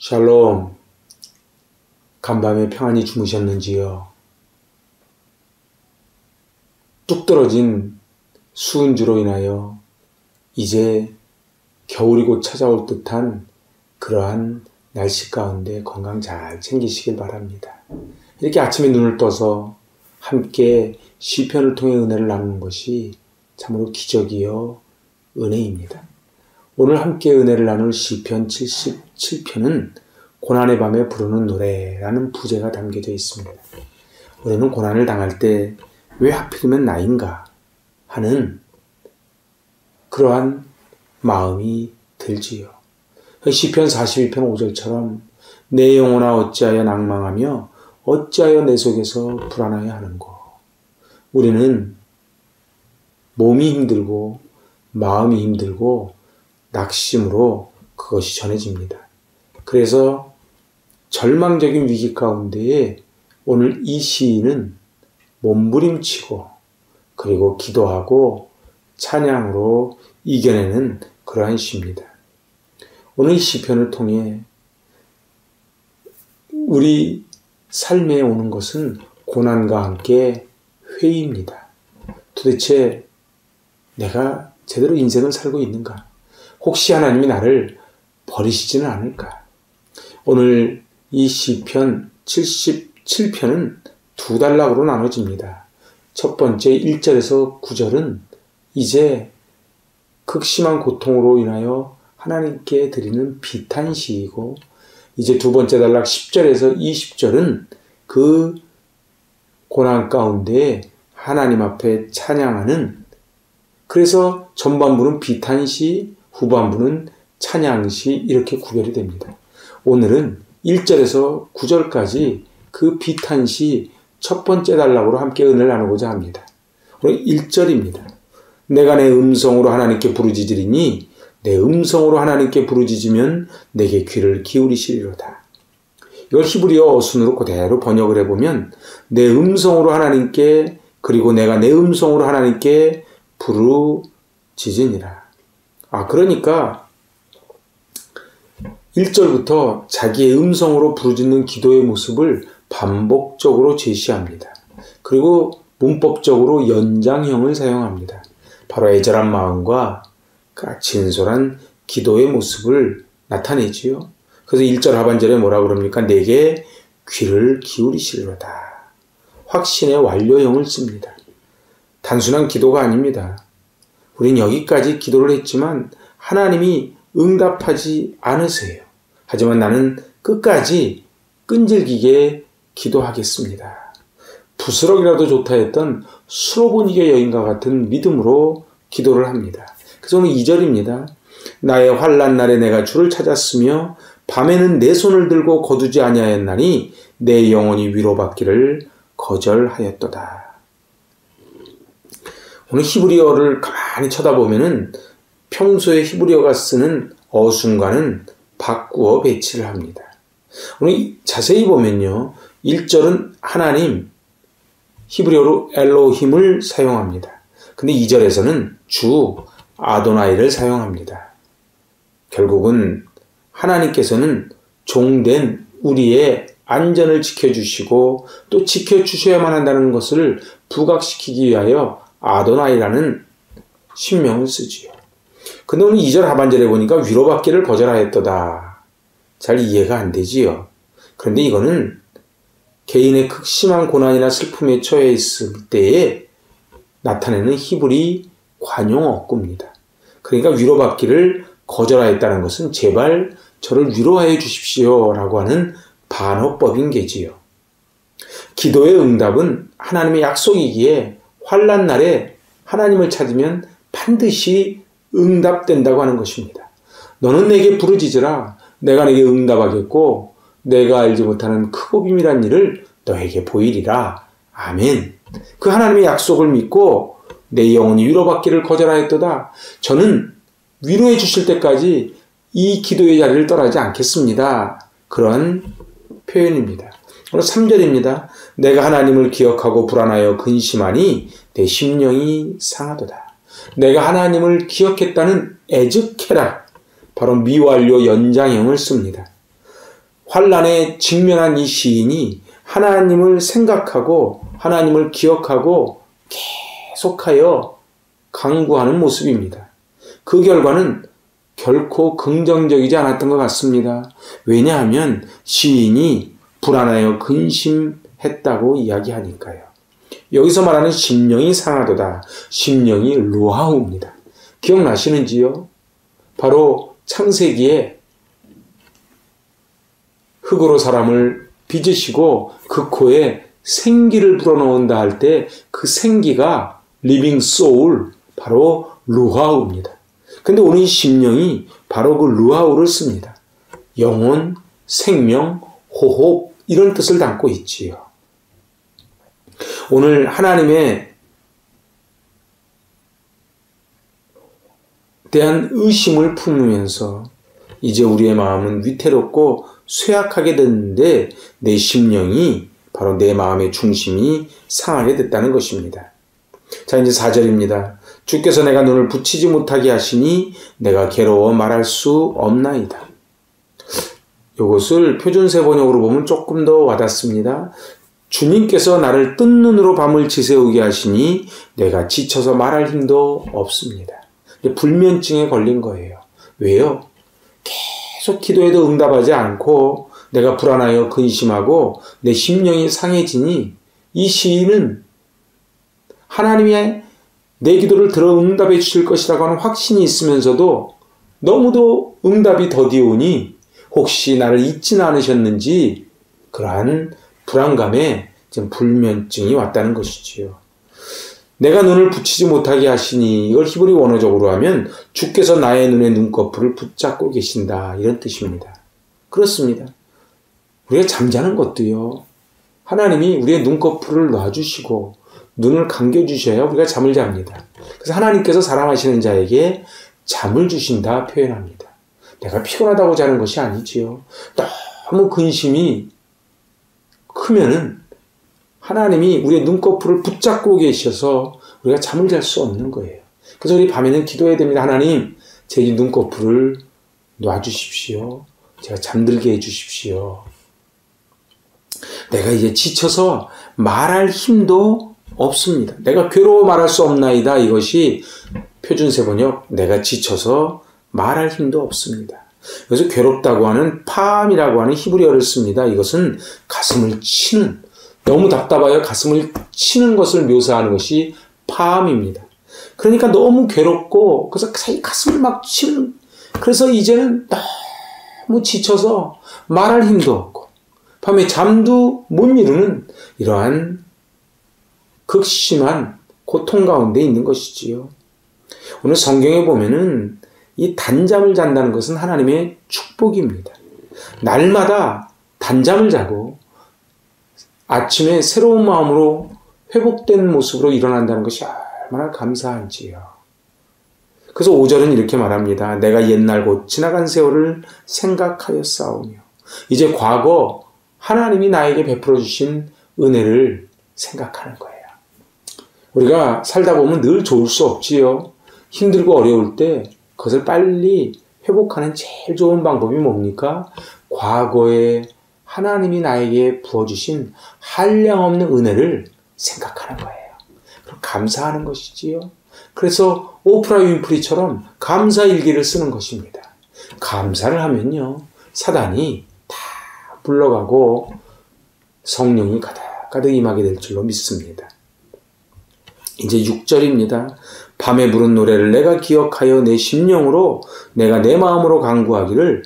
샬롬, 간밤에 평안히 주무셨는지요? 뚝 떨어진 수은주로 인하여 이제 겨울이 곧 찾아올 듯한 그러한 날씨 가운데 건강 잘 챙기시길 바랍니다. 이렇게 아침에 눈을 떠서 함께 시편을 통해 은혜를 나누는 것이 참으로 기적이요 은혜입니다. 오늘 함께 은혜를 나눌 시편 77편은 고난의 밤에 부르는 노래라는 부제가 담겨져 있습니다. 우리는 고난을 당할 때 왜 하필이면 나인가 하는 그러한 마음이 들지요. 시편 42편 5절처럼 내 영혼아 어찌하여 낭망하며 어찌하여 내 속에서 불안하여 하는고. 우리는 몸이 힘들고 마음이 힘들고 낙심으로 그것이 전해집니다. 그래서 절망적인 위기 가운데에 오늘 이 시인은 몸부림치고 그리고 기도하고 찬양으로 이겨내는 그러한 시입니다. 오늘 이 시편을 통해 우리 삶에 오는 것은 고난과 함께 회의입니다. 도대체 내가 제대로 인생을 살고 있는가? 혹시 하나님이 나를 버리시지는 않을까? 오늘 이 시편 77편은 두 단락으로 나눠집니다. 첫 번째 1절에서 9절은 이제 극심한 고통으로 인하여 하나님께 드리는 비탄시이고, 이제 두 번째 단락 10절에서 20절은 그 고난 가운데 하나님 앞에 찬양하는, 그래서 전반부는 비탄시, 후반부는 찬양시 이렇게 구별이 됩니다. 오늘은 1절에서 9절까지 그 비탄시 첫 번째 단락으로 함께 은혜를 나누고자 합니다. 오늘 1절입니다. 내가 내 음성으로 하나님께 부르짖으리니 내 음성으로 하나님께 부르짖으면 내게 귀를 기울이시리로다. 이걸 히브리어 어순으로 그대로 번역을 해보면 내 음성으로 하나님께, 그리고 내가 내 음성으로 하나님께 부르짖으니라. 그러니까 1절부터 자기의 음성으로 부르짖는 기도의 모습을 반복적으로 제시합니다. 그리고 문법적으로 연장형을 사용합니다. 바로 애절한 마음과 진솔한 기도의 모습을 나타내지요. 그래서 1절 하반절에 뭐라고 그럽니까? 내게 귀를 기울이시리로다. 확신의 완료형을 씁니다. 단순한 기도가 아닙니다. 우린 여기까지 기도를 했지만 하나님이 응답하지 않으세요. 하지만 나는 끝까지 끈질기게 기도하겠습니다. 부스럭이라도 좋다 했던 수로보니게 여인과 같은 믿음으로 기도를 합니다. 그래서 오늘 2절입니다. 나의 환난 날에 내가 주를 찾았으며 밤에는 내 손을 들고 거두지 아니하였나니 내 영혼이 위로받기를 거절하였도다. 오늘 히브리어를 가만히 쳐다보면은 평소에 히브리어가 쓰는 어순과는 바꾸어 배치를 합니다. 오늘 자세히 보면요, 1절은 하나님, 히브리어로 엘로힘을 사용합니다. 근데 2절에서는 주, 아도나이를 사용합니다. 결국은 하나님께서는 종된 우리의 안전을 지켜주시고 또 지켜주셔야만 한다는 것을 부각시키기 위하여 아도나이라는 신명을 쓰지요. 근데 오늘 2절 하반절에 보니까 위로받기를 거절하였도다. 잘 이해가 안 되지요. 그런데 이거는 개인의 극심한 고난이나 슬픔에 처해 있을 때에 나타내는 히브리 관용 어구입니다. 그러니까 위로받기를 거절하였다는 것은 제발 저를 위로하여 주십시오 라고 하는 반어법인 게지요. 기도의 응답은 하나님의 약속이기에 환난 날에 하나님을 찾으면 반드시 응답된다고 하는 것입니다. 너는 내게 부르짖으라. 내가 내게 응답하겠고 내가 알지 못하는 크고 비밀한 일을 너에게 보이리라. 아멘. 그 하나님의 약속을 믿고 내 영혼이 위로받기를 거절하였도다. 저는 위로해 주실 때까지 이 기도의 자리를 떠나지 않겠습니다. 그런 표현입니다. 오늘 3절입니다. 내가 하나님을 기억하고 불안하여 근심하니 내 심령이 상하도다. 내가 하나님을 기억했다는 에즈케라, 바로 미완료 연장형을 씁니다. 환난에 직면한 이 시인이 하나님을 생각하고 하나님을 기억하고 계속하여 간구하는 모습입니다. 그 결과는 결코 긍정적이지 않았던 것 같습니다. 왜냐하면 시인이 불안하여 근심했다고 이야기하니까요. 여기서 말하는 심령이 상하도다. 심령이 루하우입니다. 기억나시는지요? 바로 창세기에 흙으로 사람을 빚으시고 그 코에 생기를 불어넣는다 할 때 그 생기가 리빙 소울, 바로 루하우입니다. 근데 오늘 이 심령이 바로 그 루하우를 씁니다. 영혼, 생명, 호흡 이런 뜻을 담고 있지요. 오늘 하나님에 대한 의심을 품으면서 이제 우리의 마음은 위태롭고 쇠약하게 됐는데 내 심령이 바로 내 마음의 중심이 상하게 됐다는 것입니다. 자, 이제 4절입니다. 주께서 내가 눈을 붙이지 못하게 하시니 내가 괴로워 말할 수 없나이다. 이것을 표준세 번역으로 보면 조금 더 와닿습니다. 주님께서 나를 뜬 눈으로 밤을 지새우게 하시니 내가 지쳐서 말할 힘도 없습니다. 불면증에 걸린 거예요. 왜요? 계속 기도해도 응답하지 않고 내가 불안하여 근심하고 내 심령이 상해지니 이 시인은 하나님의 내 기도를 들어 응답해 주실 것이라고 하는 확신이 있으면서도 너무도 응답이 더디오니 혹시 나를 잊지는 않으셨는지 그러한 불안감에 지금 불면증이 왔다는 것이지요. 내가 눈을 붙이지 못하게 하시니 이걸 히브리 원어적으로 하면 주께서 나의 눈에 눈꺼풀을 붙잡고 계신다 이런 뜻입니다. 그렇습니다. 우리가 잠자는 것도요. 하나님이 우리의 눈꺼풀을 놔주시고 눈을 감겨주셔야 우리가 잠을 잡니다. 그래서 하나님께서 사랑하시는 자에게 잠을 주신다 표현합니다. 내가 피곤하다고 자는 것이 아니지요. 너무 근심이 크면은 하나님이 우리의 눈꺼풀을 붙잡고 계셔서 우리가 잠을 잘 수 없는 거예요. 그래서 우리 밤에는 기도해야 됩니다. 하나님, 제 눈꺼풀을 놔주십시오. 제가 잠들게 해주십시오. 내가 이제 지쳐서 말할 힘도 없습니다. 내가 괴로워 말할 수 없나이다. 이것이 표준세 번역, 내가 지쳐서 말할 힘도 없습니다. 그래서 괴롭다고 하는 팜이라고 하는 히브리어를 씁니다. 이것은 가슴을 치는, 너무 답답하여 가슴을 치는 것을 묘사하는 것이 팜입니다. 그러니까 너무 괴롭고 그래서 가슴을 막 치는, 그래서 이제는 너무 지쳐서 말할 힘도 없고 밤에 잠도 못 이루는 이러한 극심한 고통 가운데 있는 것이지요. 오늘 성경에 보면은 이 단잠을 잔다는 것은 하나님의 축복입니다. 날마다 단잠을 자고 아침에 새로운 마음으로 회복된 모습으로 일어난다는 것이 얼마나 감사한지요. 그래서 5절은 이렇게 말합니다. 내가 옛날 곧 지나간 세월을 생각하였사오며 이제 과거 하나님이 나에게 베풀어 주신 은혜를 생각하는 거예요. 우리가 살다 보면 늘 좋을 수 없지요. 힘들고 어려울 때 그것을 빨리 회복하는 제일 좋은 방법이 뭡니까? 과거에 하나님이 나에게 부어주신 한량없는 은혜를 생각하는 거예요. 그럼 감사하는 것이지요. 그래서 오프라 윈프리처럼 감사일기를 쓰는 것입니다. 감사를 하면요, 사단이 다 물러가고 성령이 가득가득 임하게 될 줄로 믿습니다. 이제 6절입니다. 밤에 부른 노래를 내가 기억하여 내 심령으로 내가 내 마음으로 간구하기를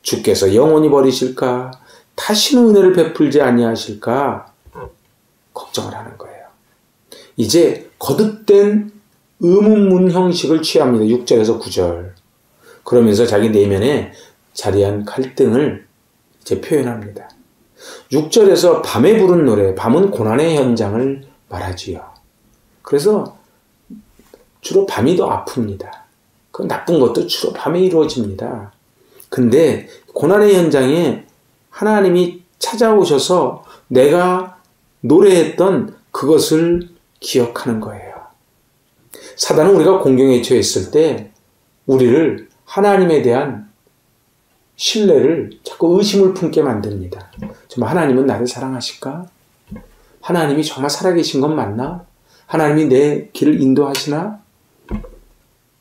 주께서 영원히 버리실까? 다시는 은혜를 베풀지 아니하실까? 걱정을 하는 거예요. 이제 거듭된 의문문 형식을 취합니다. 6절에서 9절. 그러면서 자기 내면에 자리한 갈등을 이제 표현합니다. 6절에서 밤에 부른 노래, 밤은 고난의 현장을 말하지요. 그래서 주로 밤이 더 아픕니다. 그 나쁜 것도 주로 밤에 이루어집니다. 근데 고난의 현장에 하나님이 찾아오셔서 내가 노래했던 그것을 기억하는 거예요. 사단은 우리가 공경에 처했을 때 우리를 하나님에 대한 신뢰를 자꾸 의심을 품게 만듭니다. 정말 하나님은 나를 사랑하실까? 하나님이 정말 살아계신 건 맞나? 하나님이 내 길을 인도하시나?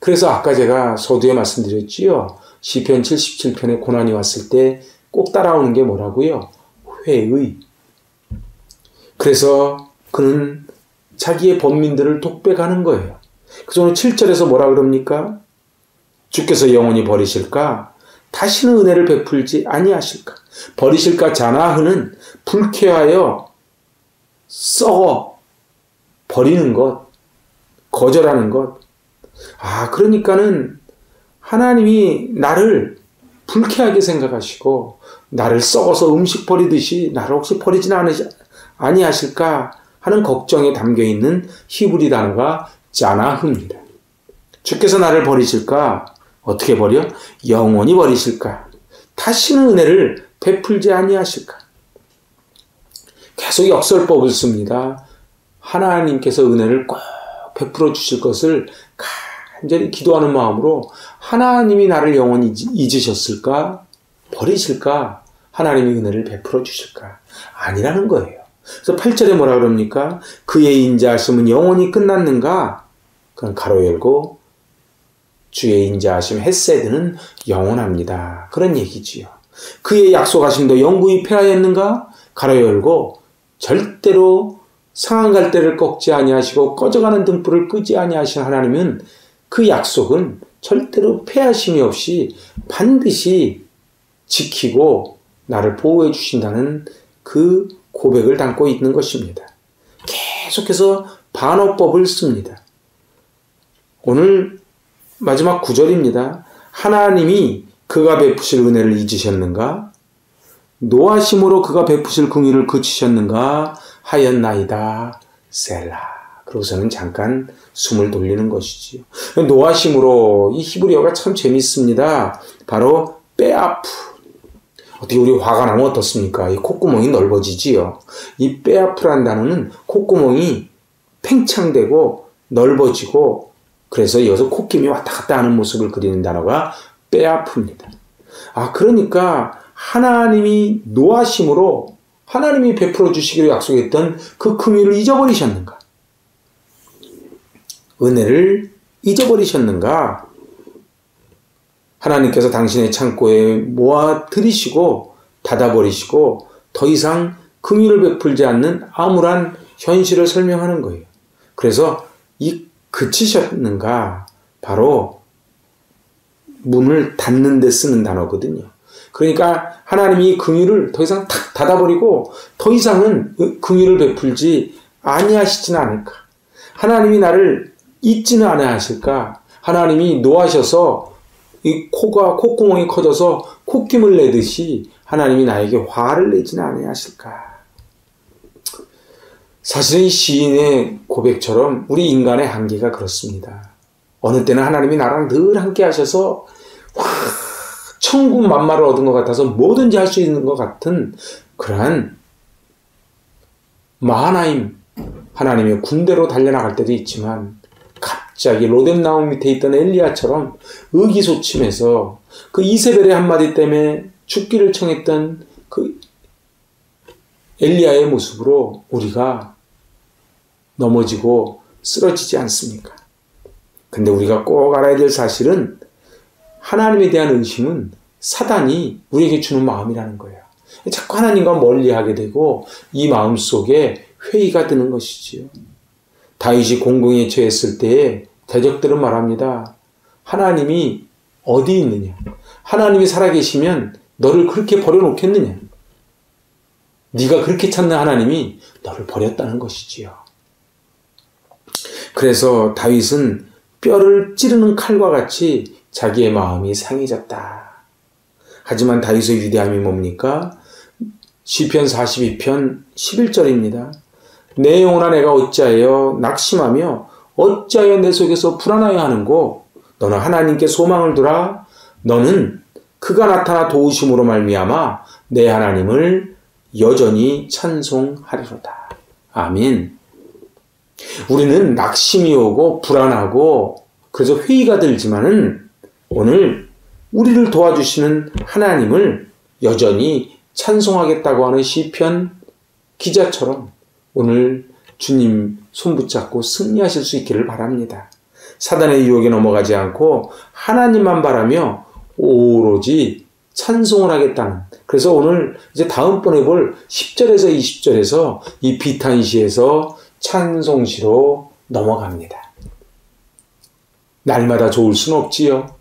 그래서 아까 제가 서두에 말씀드렸지요. 시편 77편에 고난이 왔을 때 꼭 따라오는 게 뭐라고요? 회의. 그래서 그는 자기의 범민들을 독백하는 거예요. 그래서 오늘 7절에서 뭐라 그럽니까? 주께서 영원히 버리실까? 다시는 은혜를 베풀지 아니하실까? 버리실까? 자나흐는 불쾌하여 썩어 버리는 것, 거절하는 것. 그러니까는 하나님이 나를 불쾌하게 생각하시고 나를 썩어서 음식 버리듯이 나를 혹시 버리지는 아니하실까 하는 걱정에 담겨있는 히브리 단어가 자나흐입니다. 주께서 나를 버리실까? 어떻게 버려? 영원히 버리실까? 다시는 은혜를 베풀지 아니하실까? 계속 역설법을 씁니다. 하나님께서 은혜를 꼭 베풀어 주실 것을 간절히 기도하는 마음으로 하나님이 나를 영원히 잊으셨을까? 버리실까? 하나님이 은혜를 베풀어 주실까? 아니라는 거예요. 그래서 8절에 뭐라 그럽니까? 그의 인자하심은 영원히 끝났는가? 그건 가로 열고 주의 인자하심 헤세드는 영원합니다. 그런 얘기지요. 그의 약속하심도 영구히 폐하였는가? 가로 열고 절대로 상한 갈대를 꺾지 아니하시고 꺼져가는 등불을 끄지 아니하신 하나님은 그 약속은 절대로 폐하심이 없이 반드시 지키고 나를 보호해 주신다는 그 고백을 담고 있는 것입니다. 계속해서 반어법을 씁니다. 오늘 마지막 9절입니다. 하나님이 그가 베푸실 은혜를 잊으셨는가? 노하심으로 그가 베푸실 긍휼을 그치셨는가? 하였나이다. 셀라. 그러고서는 잠깐 숨을 돌리는 것이지요. 노하심으로 이 히브리어가 참 재밌습니다. 바로 빼아프. 어떻게 우리 화가 나면 어떻습니까? 이 콧구멍이 넓어지지요. 이 빼아프라는 단어는 콧구멍이 팽창되고 넓어지고 그래서 여기서 콧김이 왔다 갔다 하는 모습을 그리는 단어가 빼아프입니다. 그러니까 하나님이 노하심으로 하나님이 베풀어 주시기로 약속했던 그 긍휼을 잊어버리셨는가? 은혜를 잊어버리셨는가? 하나님께서 당신의 창고에 모아 들이시고 닫아버리시고 더 이상 긍휼을 베풀지 않는 암울한 현실을 설명하는 거예요. 그래서 이 그치셨는가? 바로 문을 닫는 데 쓰는 단어거든요. 그러니까 하나님이 긍휼을 더 이상 탁 닫아버리고 더 이상은 긍휼을 베풀지 아니하시지는 않을까? 하나님이 나를 잊지는 아니하실까? 하나님이 노하셔서 이 콧구멍이 커져서 콧김을 내듯이 하나님이 나에게 화를 내지는 아니하실까? 사실은 이 시인의 고백처럼 우리 인간의 한계가 그렇습니다. 어느 때는 하나님이 나랑 늘 함께 하셔서 천군 만마를 얻은 것 같아서 뭐든지 할 수 있는 것 같은 그러한 마하나임 하나님의 군대로 달려나갈 때도 있지만 갑자기 로뎀나무 밑에 있던 엘리야처럼 의기소침해서 그 이세벨의 한마디 때문에 죽기를 청했던 그 엘리야의 모습으로 우리가 넘어지고 쓰러지지 않습니까? 근데 우리가 꼭 알아야 될 사실은 하나님에 대한 의심은 사단이 우리에게 주는 마음이라는 거예요. 자꾸 하나님과 멀리하게 되고 이 마음 속에 회의가 드는 것이지요. 다윗이 공공에 처했을 때에 대적들은 말합니다. 하나님이 어디 있느냐? 하나님이 살아계시면 너를 그렇게 버려놓겠느냐? 네가 그렇게 찾는 하나님이 너를 버렸다는 것이지요. 그래서 다윗은 뼈를 찌르는 칼과 같이 자기의 마음이 상해졌다. 하지만 다윗의 위대함이 뭡니까? 시편 42편 11절입니다. 내 영혼아 내가 어찌하여 낙심하며 어찌하여 내 속에서 불안하여 하는고? 너는 하나님께 소망을 두라. 너는 그가 나타나 도우심으로 말미암아 내 하나님을 여전히 찬송하리로다. 아멘. 우리는 낙심이 오고 불안하고 그래서 회의가 들지만은 오늘 우리를 도와주시는 하나님을 여전히 찬송하겠다고 하는 시편 기자처럼 오늘 주님 손 붙잡고 승리하실 수 있기를 바랍니다. 사단의 유혹에 넘어가지 않고 하나님만 바라며 오로지 찬송을 하겠다는, 그래서 오늘 이제 다음번에 볼 10절에서 20절에서 이 비탄시에서 찬송시로 넘어갑니다. 날마다 좋을 순 없지요.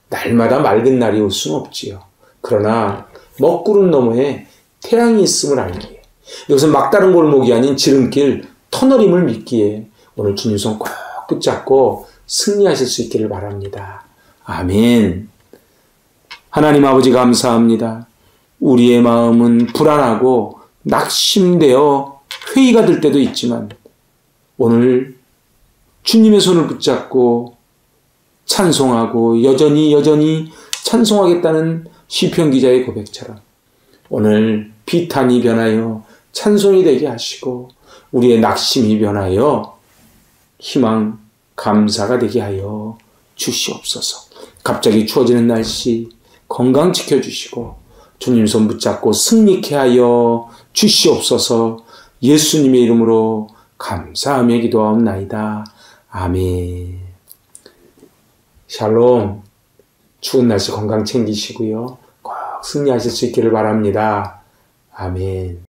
날마다 맑은 날이 올 순 없지요. 그러나 먹구름 너머에 태양이 있음을 알기에, 이것은 막다른 골목이 아닌 지름길 터널임을 믿기에 오늘 주님 손 꼭 붙잡고 승리하실 수 있기를 바랍니다. 아멘. 하나님 아버지 감사합니다. 우리의 마음은 불안하고 낙심되어 회의가 될 때도 있지만 오늘 주님의 손을 붙잡고 찬송하고 여전히 찬송하겠다는 시편 기자의 고백처럼 오늘 비탄이 변하여 찬송이 되게 하시고 우리의 낙심이 변하여 희망, 감사가 되게 하여 주시옵소서. 갑자기 추워지는 날씨 건강 지켜주시고 주님 손 붙잡고 승리케 하여 주시옵소서. 예수님의 이름으로 감사하며 기도하옵나이다. 아멘. 샬롬. 추운 날씨 건강 챙기시고요. 꼭 승리하실 수 있기를 바랍니다. 아멘.